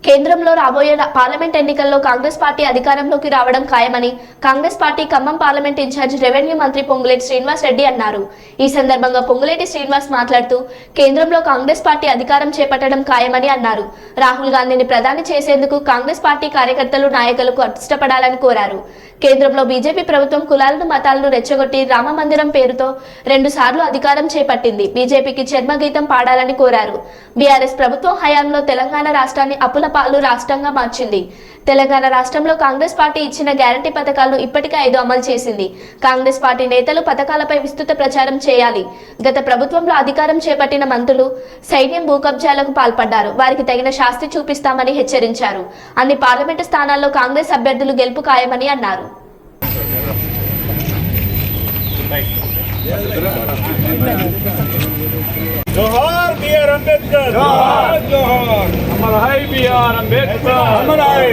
కేంద్రంలో రాబోయే పార్లమెంట్ ఎన్నికల్లో కాంగ్రెస్ పార్టీ అధికారంలోకి రావడం ఖాయమని Congress party Khammam parliament in charge revenue మంత్రి పొంగులేటి శ్రీనివాస్ రెడ్డి అన్నారు. ఈ సందర్భంగా పొంగులేటి శ్రీనివాస్ మాట్లాడుతూ కేంద్రంలో కాంగ్రెస్ పార్టీ అధికారం చేపట్టడం ఖాయమని అన్నారు. రాహుల్ గాంధీని ప్రధాని చేసేందుకు కాంగ్రెస్ పార్టీ కార్యకర్తలు నాయకులకు ఇష్టపడాలని కోరారు. కేంద్రంలో బీజేపీ ప్రభుత్వం కులాలను మతాలను రెచ్చగొట్టి రామ మందిరం పేరుతో 2 సార్లు అధికారం చేపట్టింది. బీజేపీకి చర్మగీతం పాడాలని కోరారు. బీఆర్ఎస్ ప్రభుత్వం హయాంలో తెలంగాణ రాష్ట్రాన్ని అప్పుల పాలు రాష్ట్రంగా మార్చింది. తెలంగాణ రాష్ట్రంలో కాంగ్రెస్ పార్టీ ఇచ్చిన గ్యారంటీ పథకాలను ఇప్పటికే 5 అమలు చేసింది. కాంగ్రెస్ పార్టీ నేతలు పథకాలపై విస్తృత ప్రచారం చేయాలి. గత ప్రభుత్వంలో అధికారం చేపట్టిన మంత్రులు సైన్యం భూకబ్జాలకు పాల్పడ్డారు. వారికి తగిన శాస్తి చూపిస్తామని హెచ్చరించారు. అన్ని పార్లమెంటు స్థానాల్లో కాంగ్రెస్ అభ్యర్థులు గెలుపు ఖాయమని అన్నారు. जोहार बीआर अंबेडकर, जोहार जोहार अमर है बीआर अंबेडकर, अमर है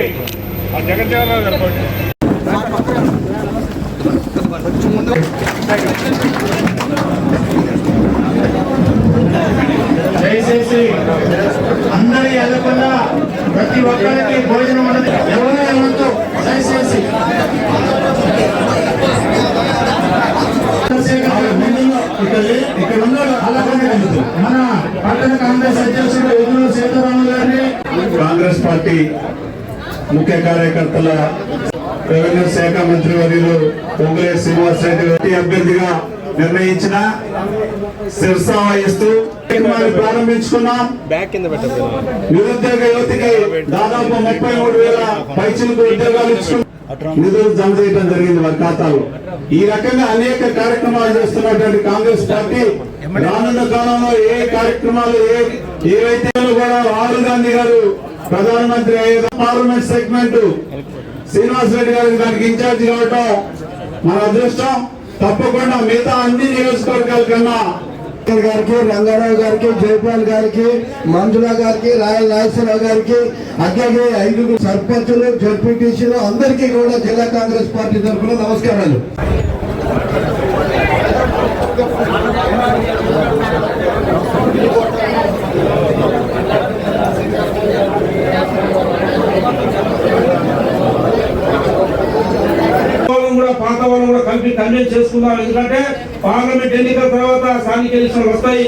जगन దయచేసి అందరి ఎదుర్కొన్నా ప్రతి ఒక్కరికి భోజనం ఉన్నది. ఎవరైనా దయచేసి ఇక్కడ ఉన్నాడు. మన పట్టణ కాంగ్రెస్ అధ్యక్షుడు ఎదురు సీతారాము గారిని కాంగ్రెస్ పార్టీ ముఖ్య కార్యకర్తల రెవెన్యూ శాఖ మంత్రి వర్యులు పొంగులేటి శ్రీనివాస్ రెడ్డి గారి అభ్యర్థిగా నిర్ణయించిన శిరస వహిస్తూ ప్రారంభించుకున్నాం. నిరుద్యోగ యువతికి దాదాపు 33,000 పైచిలకు ఉద్యోగాలు ఇచ్చుకున్నాం. నిధులు జమ చేయడం జరిగింది వారి ఖాతాలో. ఈ రకంగా అనేక కార్యక్రమాలు చేస్తున్నటువంటి కాంగ్రెస్ పార్టీ రానున్న కాలంలో ఏ కార్యక్రమాలు ఏవైతే కూడా రాహుల్ గాంధీ గారు ప్రధానమంత్రి అయ్యే పార్లమెంట్ సెగ్మెంట్ శ్రీనివాస్ రెడ్డి గారికి దానికి ఇన్ఛార్జ్ కావటం మన అదృష్టం. తప్పకుండా మిగతా అన్ని నియోజకవర్గాల కన్నా గారికి, రంగారావు గారికి, జయపాల్ గారికి, మంజుల గారికి, రాయల్ నాగేశ్వరరావు గారికి, అట్లాగే 5 సర్పంచులు, జడ్పీటీసీలు అందరికీ కూడా జిల్లా కాంగ్రెస్ పార్టీ తరఫున నమస్కారాలు. పాత వాళ్ళు కూడా కలిపి కన్వెన్స్ చేసుకుందాం. ఎందుకంటే పార్లమెంట్ ఎన్నికల తర్వాత స్థానిక ఎన్నికలు వస్తాయి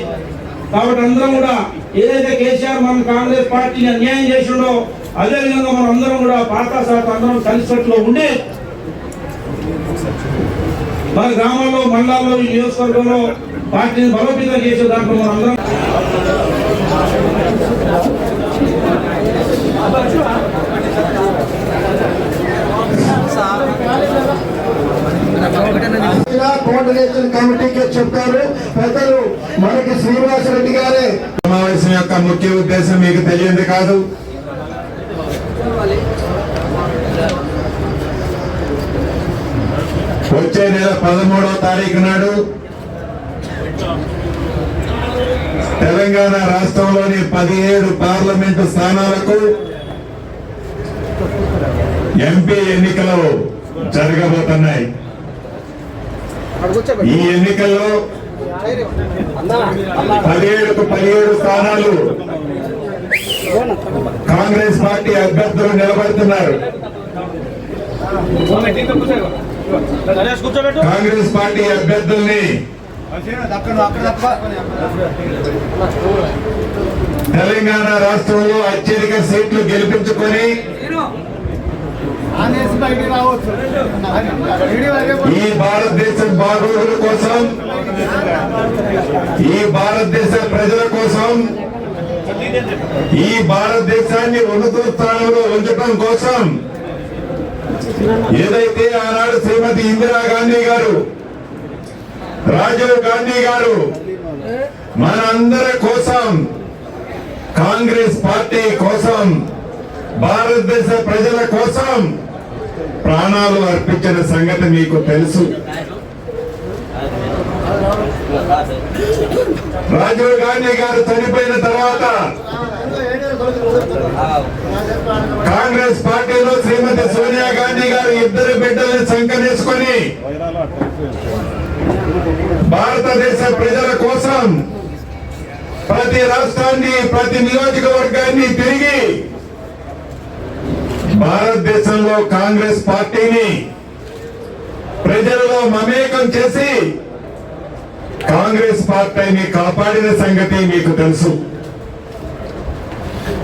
కాబట్టి అందరం కూడా ఏదైతే కేసీఆర్ మనం కాంగ్రెస్ పార్టీని అన్యాయం చేసిండో అదే విధంగా మనం అందరం కూడా పాత శాత అందరం కలిసికట్టులో ఉండి మన గ్రామాల్లో, మండలాల్లో, నియోజకవర్గంలో పార్టీని బలోపేతం చేసే దాంట్లో మనం అందరం కోఆర్డినేషన్ కమిటీకి చెప్పారు పెద్దలు మనకి శ్రీనివాస్ రెడ్డి గారే. సమావేశం యొక్క ముఖ్య ఉద్దేశం మీకు తెలియంది కాదు. వచ్చే నెల 13వ తారీఖు నాడు తెలంగాణ రాష్ట్రంలోని 17 పార్లమెంటు స్థానాలకు ఎంపీ ఎన్నికలు జరగబోతున్నాయి. ఈ ఎన్నికల్లో 17కు 17 స్థానాలు కాంగ్రెస్ పార్టీ అభ్యర్థులు నిలబడుతున్నారు. కాంగ్రెస్ పార్టీ అభ్యర్థుల్ని తెలంగాణ రాష్ట్రంలో అత్యధిక సీట్లు గెలిపించుకొని ఈ భారతదేశం బాగోగుల కోసం, ఈ భారతదేశ ప్రజల కోసం, ఈ భారతదేశాన్ని ఉన్నత స్థానంలో ఉంచడం కోసం ఏదైతే ఆనాడు శ్రీమతి ఇందిరాగాంధీ గారు, రాజీవ్ గాంధీ గారు మనందరి కోసం, కాంగ్రెస్ పార్టీ కోసం, భారతదేశ ప్రజల కోసం ప్రాణాలు అర్పించిన సంగతి మీకు తెలుసు. రాజీవ్ గాంధీ గారు చనిపోయిన తర్వాత కాంగ్రెస్ పార్టీలో శ్రీమతి సోనియా గాంధీ గారు 2 బిడ్డల్ని సంకనేసుకొని భారతదేశ ప్రజల కోసం ప్రతి రాష్ట్రాన్ని, ప్రతి నియోజకవర్గాన్ని తిరిగి భారతదేశంలో కాంగ్రెస్ పార్టీని ప్రజలలో మమేకం చేసి కాంగ్రెస్ పార్టీని కాపాడిన సంగతి మీకు తెలుసు.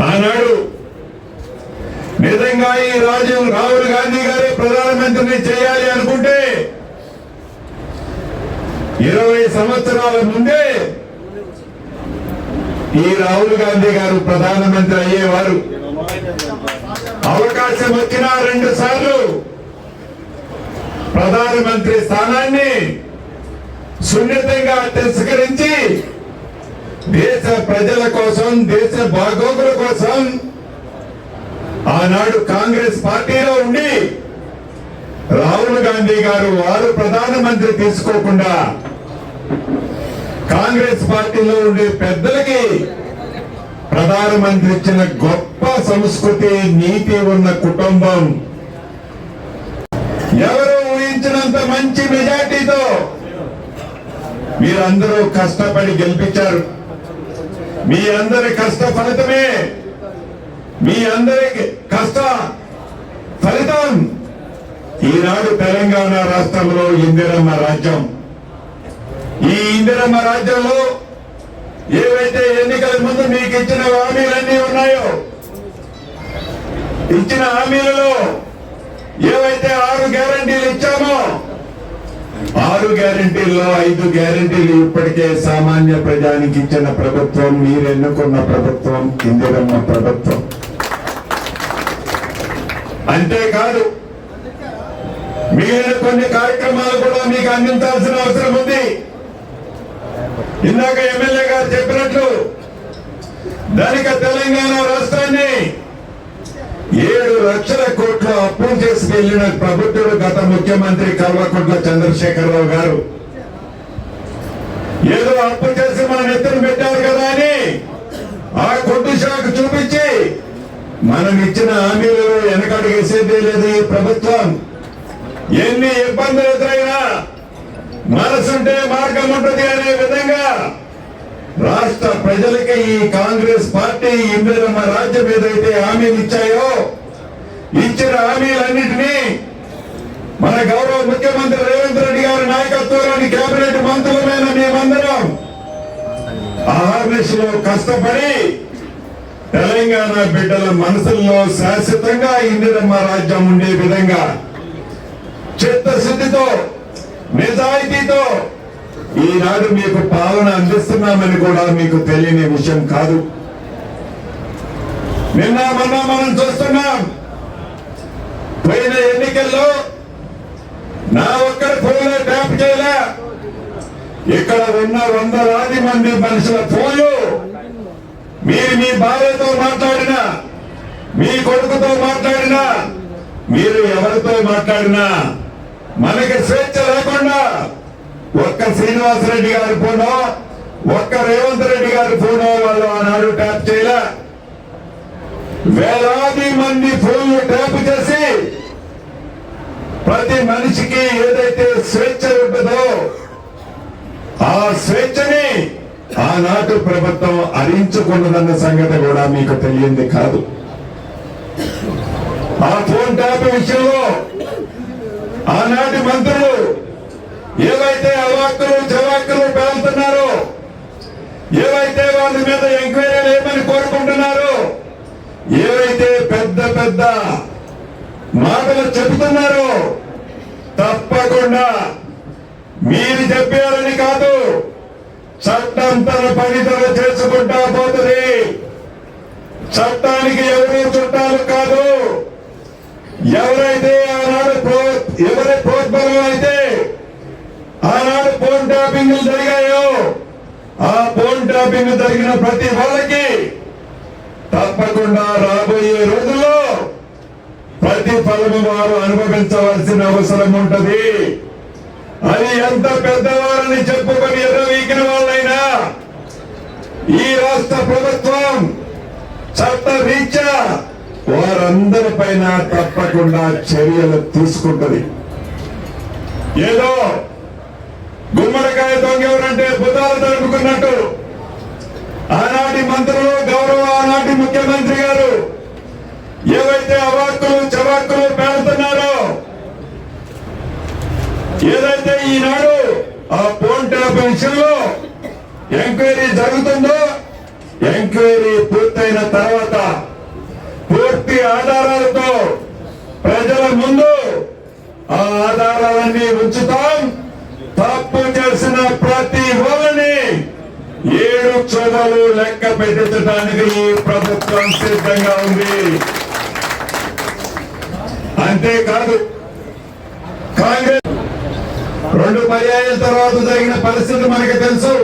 ఆనాడు నిజంగా ఈ రాహుల్ గాంధీ గారే ప్రధానమంత్రిని చేయాలి అనుకుంటే 20 సంవత్సరాల ముందే ఈ రాహుల్ గాంధీ గారు ప్రధానమంత్రి అయ్యేవారు. అవకాశం వచ్చిన 2 సార్లు ప్రధానమంత్రి స్థానాన్ని సున్నితంగా తిరస్కరించి దేశ ప్రజల కోసం, దేశ బాగోగుల కోసం ఆనాడు కాంగ్రెస్ పార్టీలో ఉండి రాహుల్ గాంధీ గారు వారు ప్రధానమంత్రి తీసుకోకుండా కాంగ్రెస్ పార్టీలో ఉండే పెద్దలకి ప్రధానమంత్రి ఇచ్చిన గొప్ప సంస్కృతి, నీతి ఉన్న కుటుంబం. ఎవరు ఊహించినంత మంచి మెజార్టీతో మీరందరూ కష్టపడి గెలిపించారు. మీ అందరి కష్ట ఫలితమే, మీ అందరి కష్ట ఫలితం ఈనాడు తెలంగాణ రాష్ట్రంలో ఇందిరమ్మ రాజ్యం. ఈ ఇందిరమ్మ రాజ్యంలో ఏవైతే ఎన్నికల ముందు మీకు ఇచ్చిన హామీలన్నీ ఉన్నాయో, ఇచ్చిన హామీలలో ఏవైతే 6 గ్యారంటీలు ఇచ్చామో 6 గ్యారంటీల్లో 5 గ్యారంటీలు ఇప్పటికే సామాన్య ప్రజానికి ఇచ్చిన ప్రభుత్వం, మీరు ఎన్నుకున్న ప్రభుత్వం ఇందిరమ్మ ప్రభుత్వం. అంతేకాదు మిగిలిన కొన్ని కార్యక్రమాలు కూడా మీకు అందించాల్సిన అవసరం ఉంది. ఇందాక ఎమ్మెల్యే గారు చెప్పినట్లు ధనిక తెలంగాణ రాష్ట్రాన్ని 7 లక్షల కోట్లు అప్పులు చేసుకెళ్లిన ప్రభుత్వుడు గత ముఖ్యమంత్రి కల్వకుంట్ల చంద్రశేఖరరావు గారు. ఏదో అప్పు చేసి మన నెత్తిన పెట్టారు కదా అని ఆ కొట్టు షాకు చూపించి మనం ఇచ్చిన హామీలు వెనకడుగేసేదే లేదు ఈ ప్రభుత్వం. ఎన్ని ఇబ్బందులు ఎదురైనా మనసుంటే మార్గం ఉంటుంది అనే విధంగా రాష్ట్ర ప్రజలకి ఈ కాంగ్రెస్ పార్టీ ఇందిరమ్మ రాజ్యం ఏదైతే హామీలు ఇచ్చాయో, ఇచ్చిన హామీలన్నింటినీ మన గౌరవ ముఖ్యమంత్రి రేవంత్ రెడ్డి గారి నాయకత్వంలోని కేబినెట్ మంత్రులమైన మేమందరం ఆర్ఎస్ కష్టపడి తెలంగాణ బిడ్డల మనసుల్లో శాశ్వతంగా ఇందిరమ్మ రాజ్యం ఉండే విధంగా చిత్తశుద్ధితో, నిజాయితీతో ఈనాడు మీకు పాలన అందిస్తున్నామని కూడా మీకు తెలియని విషయం కాదు. నిన్న మొన్న మనం చూస్తున్నాం, పోయిన ఎన్నికల్లో నా ఒక్కరి ఫోన్లో ట్యాప్ చేయలే. ఇక్కడ ఉన్న 100 మంది మనుషుల ఫోన్లు మీరు మీ భార్యతో మాట్లాడినా, మీ కొడుకుతో మాట్లాడినా, మీరు ఎవరితో మాట్లాడినా మనకి స్వేచ్ఛ లేకుండా ఒక్క శ్రీనివాసరెడ్డి గారి ఫోనో, ఒక్క రేవంత్ రెడ్డి గారి ఫోనో వాళ్ళు ఆనాడు ట్యాప్ చేయలే. వేలాది మంది ఫోన్లు ట్యాప్ చేసి ప్రతి మనిషికి ఏదైతే స్వేచ్ఛ ఉంటుందో ఆ స్వేచ్ఛని ఆనాటి ప్రభుత్వం హరించుకున్నదన్న సంగతి కూడా మీకు తెలియంది కాదు. ఆ ఫోన్ ట్యాప్ విషయంలో ఆనాటి మంత్రులు ఏవైతే అవాక్కులు చవాక్కులు పేలుతున్నారో, ఏవైతే వాళ్ళ మీద ఎంక్వైరీలు ఏమని కోరుకుంటున్నారో, ఏవైతే పెద్ద పెద్ద మాటలు చెబుతున్నారో తప్పకుండా మీరు చెప్పారని కాదు, చట్టం తన పని తన చేసుకుంటా పోతుంది. చట్టానికి ఎవరు చుట్టాలు కాదు. ఎవరైతే ఆనాడు ఎవరి ప్రోద్బలం అయితే ఆనాడు ఫోన్ ట్యాపింగ్ జరిగాయో ఆ ఫోన్ ట్యాపింగ్ జరిగిన ప్రతి వాళ్ళకి తప్పకుండా రాబోయే రోజుల్లో ప్రతిఫలము వారు అనుభవించవలసిన అవసరం ఉంటది. అది ఎంత పెద్దవారని చెప్పుకొని ఎర్రవీకిన వాళ్ళైనా ఈ రాష్ట్ర ప్రభుత్వం చట్ట రీత్యా వారందరిపైన తప్పకుండా చర్యలు తీసుకుంటది. ఏదో గుమ్మడికాయ దొంగ ఎవరంటే బుధాలు తరుపుకున్నట్టు ఆనాటి మంత్రులు, గౌరవ ఆనాటి ముఖ్యమంత్రి గారు ఏవైతే అవాక్కులు చవాక్కులు పేలుతున్నారో, ఏదైతే ఈనాడు ఆ ఫోన్ ట్యాప్ విషయంలో ఎంక్వైరీ జరుగుతుందో, ఎంక్వైరీ పూర్తయిన తర్వాత పూర్తి ఆధారాలతో ప్రజల ముందు ఆ ఆధారాలన్నీ ఉంచుతాం. తప్పు చేసిన ప్రతి వాళ్ళని 7 క్షోభలు లెక్క పెట్టించడానికి ఈ ప్రభుత్వం సిద్ధంగా ఉంది. అంతేకాదు, కాంగ్రెస్ 2 పర్యాయాల తర్వాత జరిగిన పరిస్థితి మనకి తెలుసు.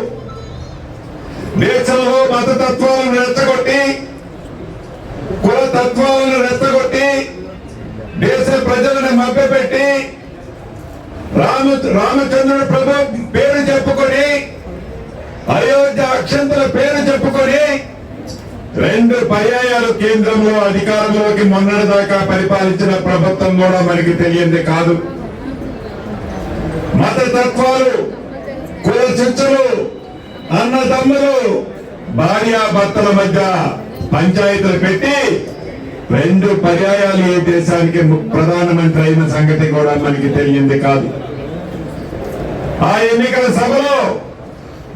దేశంలో మతతత్వాలను రెచ్చగొట్టి, కులతత్వాలను రెచ్చగొట్టి, దేశ ప్రజలను మభ్యపెట్టి, రామచంద్రుడి ప్రభు పేరు చెప్పుకొని, అయోధ్య అక్షంతల పేరు చెప్పుకొని 2 పర్యాయాలు కేంద్రంలో అధికారంలోకి మొన్నటిదాకా పరిపాలించిన ప్రభుత్వం కూడా మనకి తెలియంది కాదు. మతతత్వాలు, కుల చిచ్చులు, అన్నదమ్ములు, భార్యాభర్తల మధ్య పంచాయతీలు పెట్టి 2 పర్యాయాలు ఈ దేశానికి ప్రధానమంత్రి అయిన సంగతి కూడా మనకి తెలియంది కాదు. ఆ ఎన్నికల సభలో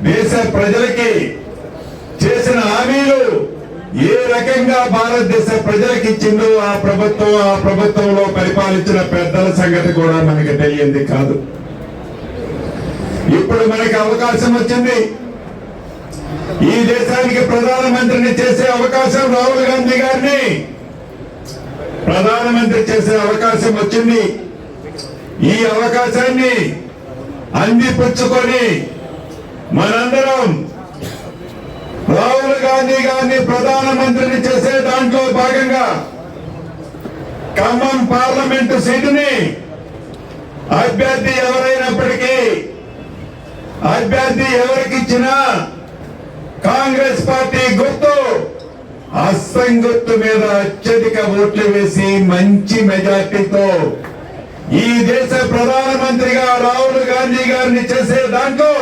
దేశ ప్రజలకి చేసిన హామీలు ఏ రకంగా భారతదేశ ప్రజలకు ఇచ్చిందో ఆ ప్రభుత్వంలో పరిపాలించిన పెద్దల సంగతి కూడా మనకి తెలియంది కాదు. ఇప్పుడు మనకి అవకాశం వచ్చింది. ఈ దేశానికి ప్రధానమంత్రిని చేసే అవకాశం, రాహుల్ గాంధీ గారిని ప్రధానమంత్రి చేసే అవకాశం వచ్చింది. ఈ అవకాశాన్ని అందిపుచ్చుకొని మనందరం రాహుల్ గాంధీ గారిని ప్రధానమంత్రిని చేసే దాంట్లో భాగంగా ఖమ్మం పార్లమెంటు సీటుని అభ్యర్థి ఎవరైనప్పటికీ, అభ్యర్థి ఎవరికిచ్చినా కాంగ్రెస్ పార్టీ గుర్తు హస్తం గుర్తు మీద అత్యధిక ఓట్లు వేసి మంచి మెజార్టీతో ఈ దేశ ప్రధానమంత్రిగా రాహుల్ గాంధీ గారిని చేసే దాంట్లో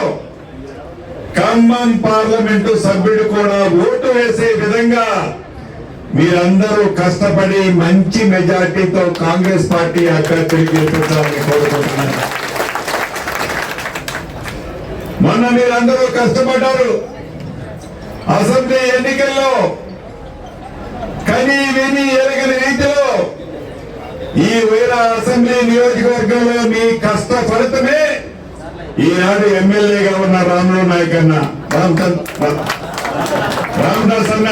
ఖమ్మం పార్లమెంటు సభ్యుడు కూడా ఓటు వేసే విధంగా మీరందరూ కష్టపడి మంచి మెజార్టీతో కాంగ్రెస్ పార్టీ అభ్యర్థిని గెలిపించాలని కోరుకుంటున్నారు. మొన్న మీరందరూ కష్టపడ్డారు. అసెంబ్లీ ఎన్నికల్లో కని విని ఎరగని రీతిలో ఈ వీర అసెంబ్లీ నియోజకవర్గంలో మీ కష్ట ఫలితమే ఈనాడు ఎమ్మెల్యేగా ఉన్న రాములు నాయక్ అన్న, రామదాస్ అన్న